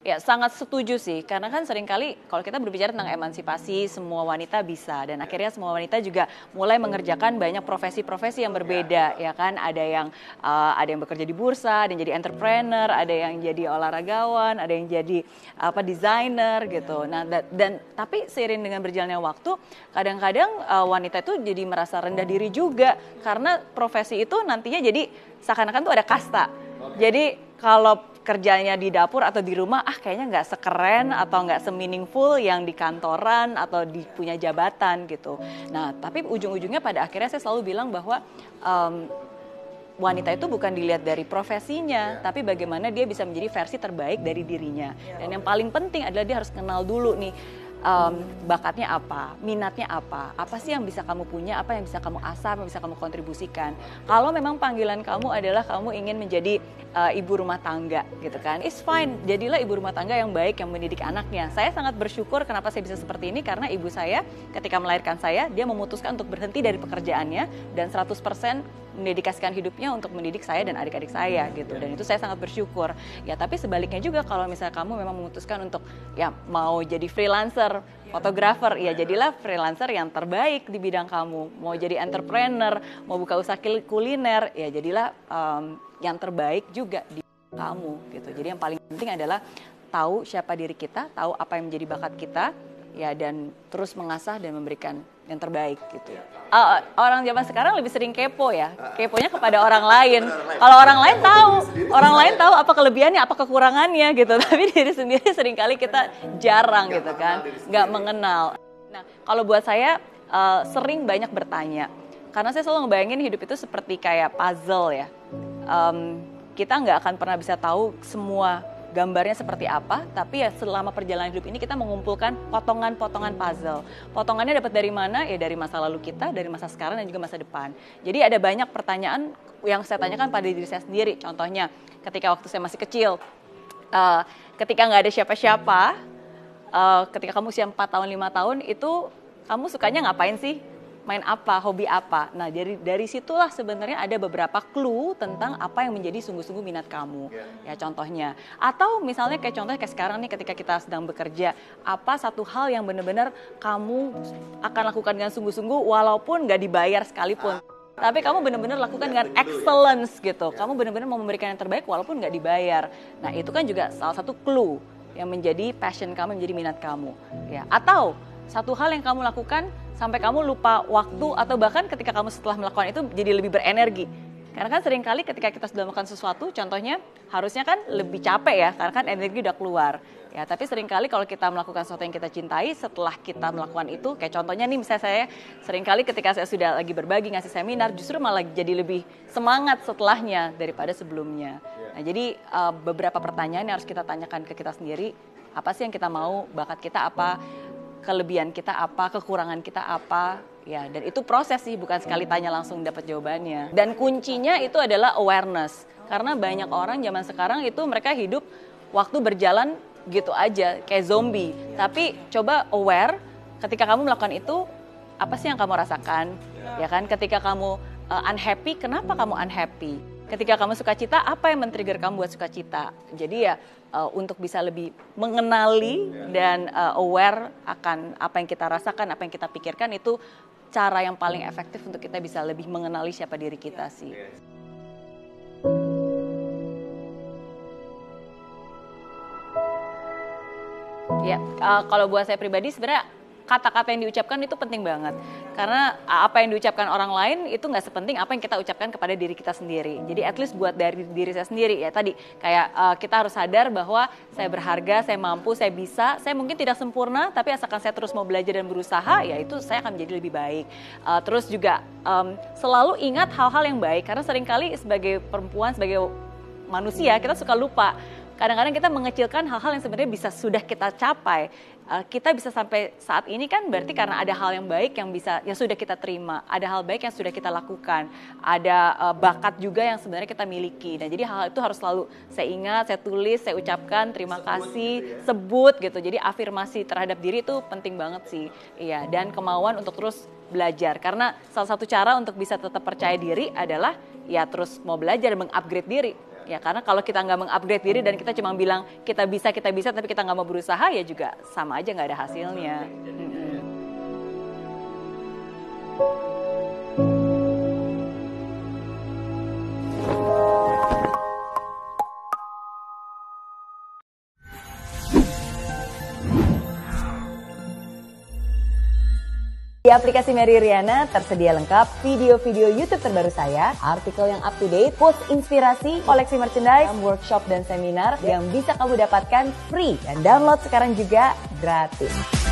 Ya, sangat setuju sih, karena kan seringkali kalau kita berbicara tentang emansipasi, semua wanita bisa, dan akhirnya semua wanita juga mulai mengerjakan banyak profesi-profesi yang berbeda, ya kan? Ada yang bekerja di bursa, ada yang jadi entrepreneur, ada yang jadi olahragawan, ada yang jadi desainer gitu. Nah, tapi seiring dengan berjalannya waktu, kadang-kadang wanita itu jadi merasa rendah diri juga, karena profesi itu nantinya jadi seakan-akan tuh ada kasta. Jadi kalau kerjanya di dapur atau di rumah, kayaknya nggak sekeren atau nggak semeaningful yang di kantoran atau di punya jabatan gitu. Nah, tapi ujung-ujungnya pada akhirnya saya selalu bilang bahwa wanita itu bukan dilihat dari profesinya, tapi bagaimana dia bisa menjadi versi terbaik dari dirinya. Dan yang paling penting adalah dia harus kenal dulu nih, bakatnya apa, minatnya apa sih yang bisa kamu punya, apa yang bisa kamu asah, apa yang bisa kamu kontribusikan. Kalau memang panggilan kamu adalah kamu ingin menjadi ibu rumah tangga gitu kan, it's fine, jadilah ibu rumah tangga yang baik, yang mendidik anaknya. Saya sangat bersyukur kenapa saya bisa seperti ini, karena ibu saya ketika melahirkan saya, dia memutuskan untuk berhenti dari pekerjaannya dan 100% mendedikasikan hidupnya untuk mendidik saya dan adik-adik saya gitu, dan itu saya sangat bersyukur. Ya, tapi sebaliknya juga kalau misalnya kamu memang memutuskan untuk ya mau jadi freelancer, fotografer, ya jadilah freelancer yang terbaik di bidang kamu. Mau jadi entrepreneur, mau buka usaha kuliner, ya jadilah yang terbaik juga di kamu gitu. Jadi yang paling penting adalah tahu siapa diri kita, tahu apa yang menjadi bakat kita, ya, dan terus mengasah dan memberikan yang terbaik gitu. Orang zaman sekarang lebih sering kepo ya, keponya kepada orang lain. Kalau orang lain tahu apa kelebihannya, apa kekurangannya gitu. Tapi diri sendiri seringkali kita jarang gitu kan, nggak mengenal. Nah, kalau buat saya sering banyak bertanya, karena saya selalu ngebayangin hidup itu seperti kayak puzzle ya. Kita nggak akan pernah bisa tahu semua gambarnya seperti apa, tapi ya selama perjalanan hidup ini kita mengumpulkan potongan-potongan puzzle. Potongannya dapat dari mana? Ya dari masa lalu kita, dari masa sekarang dan juga masa depan. Jadi ada banyak pertanyaan yang saya tanyakan pada diri saya sendiri. Contohnya, ketika waktu saya masih kecil, ketika nggak ada siapa-siapa, ketika kamu usia 4 tahun, 5 tahun, itu kamu sukanya ngapain sih? Main apa, hobi apa. Nah, dari situlah sebenarnya ada beberapa clue tentang apa yang menjadi sungguh-sungguh minat kamu. Ya, contohnya. Atau misalnya kayak sekarang nih, ketika kita sedang bekerja, apa satu hal yang benar-benar kamu akan lakukan dengan sungguh-sungguh walaupun nggak dibayar sekalipun. Tapi kamu benar-benar lakukan dengan excellence gitu. Kamu benar-benar mau memberikan yang terbaik walaupun nggak dibayar. Nah, itu kan juga salah satu clue yang menjadi passion kamu, menjadi minat kamu. Ya. Atau satu hal yang kamu lakukan sampai kamu lupa waktu, atau bahkan ketika kamu setelah melakukan itu jadi lebih berenergi. Karena kan seringkali ketika kita sudah melakukan sesuatu, contohnya harusnya kan lebih capek ya, karena kan energi udah keluar. Ya, tapi seringkali kalau kita melakukan sesuatu yang kita cintai, setelah kita melakukan itu, kayak contohnya nih misalnya saya, seringkali ketika saya sudah lagi berbagi, ngasih seminar, justru malah jadi lebih semangat setelahnya daripada sebelumnya. Nah, jadi beberapa pertanyaan yang harus kita tanyakan ke kita sendiri, apa sih yang kita mau, bakat kita apa, kelebihan kita apa, kekurangan kita apa, ya, dan itu proses sih, bukan sekali tanya langsung dapat jawabannya. Dan kuncinya itu adalah awareness, karena banyak orang zaman sekarang itu mereka hidup waktu berjalan gitu aja, kayak zombie. Tapi coba aware, ketika kamu melakukan itu, apa sih yang kamu rasakan, ya kan? Ketika kamu unhappy, kenapa kamu unhappy? Ketika kamu sukacita, apa yang men-trigger kamu buat sukacita? Jadi ya untuk bisa lebih mengenali dan aware akan apa yang kita rasakan, apa yang kita pikirkan, itu cara yang paling efektif untuk kita bisa lebih mengenali siapa diri kita sih. Ya, kalau buat saya pribadi sebenarnya kata-kata yang diucapkan itu penting banget, karena apa yang diucapkan orang lain itu nggak sepenting apa yang kita ucapkan kepada diri kita sendiri. Jadi at least buat dari diri saya sendiri ya tadi, kayak kita harus sadar bahwa saya berharga, saya mampu, saya bisa, saya mungkin tidak sempurna, tapi asalkan saya terus mau belajar dan berusaha, ya itu saya akan menjadi lebih baik. Terus juga selalu ingat hal-hal yang baik, karena seringkali sebagai perempuan, sebagai manusia, kita suka lupa. Kadang-kadang kita mengecilkan hal-hal yang sebenarnya bisa sudah kita capai. Kita bisa sampai saat ini kan berarti karena ada hal yang baik yang sudah kita terima, ada hal baik yang sudah kita lakukan, ada bakat juga yang sebenarnya kita miliki. Nah, jadi hal itu harus selalu saya ingat, saya tulis, saya ucapkan terima kasih, sebut gitu. Jadi afirmasi terhadap diri itu penting banget sih. Iya, dan kemauan untuk terus belajar, karena salah satu cara untuk bisa tetap percaya diri adalah ya terus mau belajar, mengupgrade diri. Ya, karena kalau kita nggak mengupgrade diri dan kita cuma bilang kita bisa, tapi kita nggak mau berusaha, ya juga sama aja nggak ada hasilnya. Di aplikasi Mary Riana tersedia lengkap video-video YouTube terbaru saya, artikel yang up to date, post inspirasi, koleksi merchandise, workshop dan seminar yang bisa kamu dapatkan free dan download sekarang juga gratis.